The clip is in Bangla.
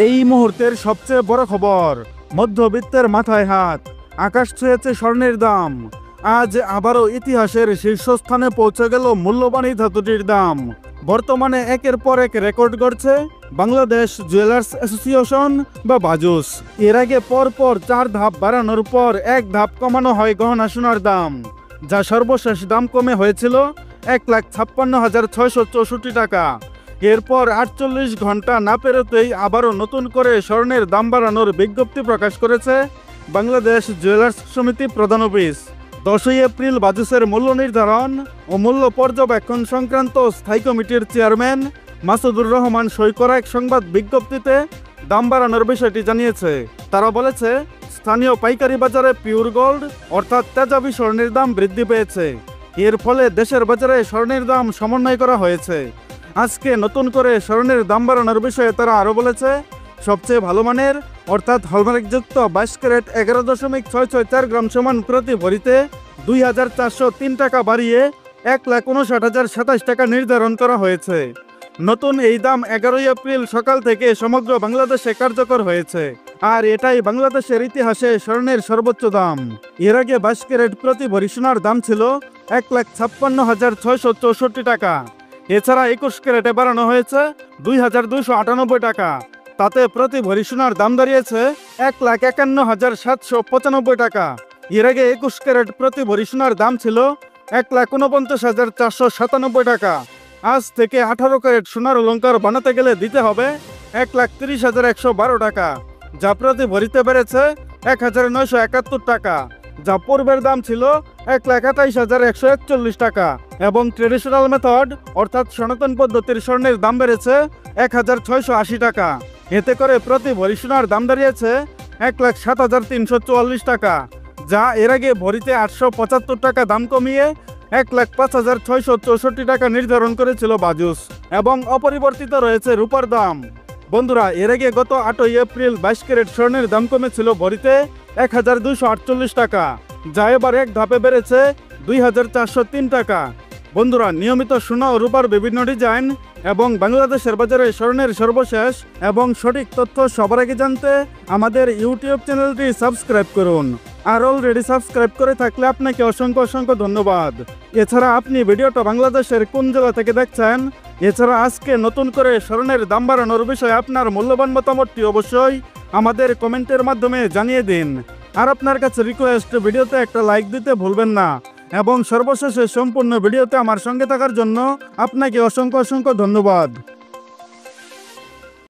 এই মুহূর্তের সবচেয়ে বড় খবর, মধ্যবিত্তের মাথায় হাত, আকাশ ছুঁয়েছে স্বর্ণের দাম। আজ আবারও ইতিহাসের শীর্ষস্থানে পৌঁছে গেল মূল্যবান এই ধাতুটির দাম। বর্তমানে একের পর এক রেকর্ড গড়ছে বাংলাদেশ জুয়েলার্স অ্যাসোসিয়েশন বা বাজুস। এর আগে পরপর 4 ধাপ বাড়ানোর পর 1 ধাপ কমানো হয় গহনা সোনার দাম, যা সর্বশেষ দাম কমে হয়েছিল 1,56,664 টাকা। এরপর 48 ঘন্টা না পেরোতেই আবারও নতুন করে স্বর্ণের দাম বাড়ানোর বিজ্ঞপ্তি প্রকাশ করেছে বাংলাদেশ জুয়েলার্স সমিতি প্রধান অফিস। 10 এপ্রিল বাজুসের মূল্য নির্ধারণ ও মূল্য পর্যবেক্ষণ সংক্রান্ত স্থায়ী কমিটির চেয়ারম্যান মাসুদুর রহমান সই করা এক সংবাদ বিজ্ঞপ্তিতে দাম বাড়ানোর বিষয়টি জানিয়েছে। তারা বলেছে, স্থানীয় পাইকারি বাজারে পিওর গোল্ড অর্থাৎ তেজাবি স্বর্ণের দাম বৃদ্ধি পেয়েছে। এর ফলে দেশের বাজারে স্বর্ণের দাম সমন্বয় করা হয়েছে। আজকে নতুন করে স্বর্ণের দাম বাড়ানোর বিষয়ে তারা আরও বলেছে, সবচেয়ে ভালো মানের অর্থাৎ হলমার্কযুক্ত 22 ক্যারেট 11.664 গ্রাম সমান প্রতি ভরিতে 2,403 টাকা বাড়িয়ে 1,59,027 টাকা নির্ধারণ করা হয়েছে। নতুন এই দাম 11 এপ্রিল সকাল থেকে সমগ্র বাংলাদেশে কার্যকর হয়েছে। আর এটাই বাংলাদেশের ইতিহাসে স্বর্ণের সর্বোচ্চ দাম। এর আগে 22 ক্যারেট প্রতি ভরি সোনার দাম ছিল 1,56,664 টাকা। এছাড়া 21 ক্যারেটে বাড়ানো হয়েছে 2,298 টাকা। তাতে প্রতি ভরি সোনার দাম দাঁড়িয়েছে 1,51,795 টাকা। এর আগে 21 ক্যারেট প্রতি ভরি সোনার দাম ছিল 1,49,497 টাকা। আজ থেকে 18 ক্যারেট সোনার অলংকার বানাতে গেলে দিতে হবে 1,30,112 টাকা, যা প্রতি ভরিতে বেড়েছে 1,971 টাকা, যা পূর্বের দাম ছিল 1,28,141 টাকা। এবং ট্রেডিশনাল মেথড অর্থাৎ সনাতন পদ্ধতির স্বর্ণের দাম বেড়েছে 1,680 টাকা। এতে করে প্রতি ভরি সোনার দাম দাঁড়িয়েছে 1,07,344 টাকা, যা এর আগে ভরিতে 875 টাকা দাম কমিয়ে 1,05,664 টাকা নির্ধারণ করেছিল বাজুস। এবং অপরিবর্তিত রয়েছে রূপার দাম। বন্ধুরা, এর আগে গত 8 এপ্রিল 22 ক্যারেট স্বর্ণের দাম কমেছিল ভরিতে 1,248 টাকা, যা এবার এক ধাপে বেড়েছে 2,403 টাকা। বন্ধুরা, নিয়মিত সোনা ও রূপার বিভিন্ন ডিজাইন এবং বাংলাদেশের বাজারে স্বর্ণের সর্বশেষ এবং সঠিক তথ্য সবার আগে জানতে আমাদের ইউটিউব চ্যানেলটি সাবস্ক্রাইব করুন। আর অলরেডি সাবস্ক্রাইব করে থাকলে আপনাকে অসংখ্য অসংখ্য ধন্যবাদ। এছাড়া আপনি ভিডিওটা বাংলাদেশের কোন জেলা থেকে দেখছেন, এছাড়া আজকে নতুন করে স্বর্ণের দাম বাড়ানোর বিষয়ে আপনার মূল্যবান মতামতটি অবশ্যই আমাদের কমেন্টের মাধ্যমে জানিয়ে দিন। আর আপনার কাছে রিকোয়েস্ট, ভিডিওতে একটা লাইক দিতে ভুলবেন না। এবং সর্বশেষে সম্পূর্ণ ভিডিওতে আমার সঙ্গে থাকার জন্য আপনাকে অসংখ্য অসংখ্য ধন্যবাদ।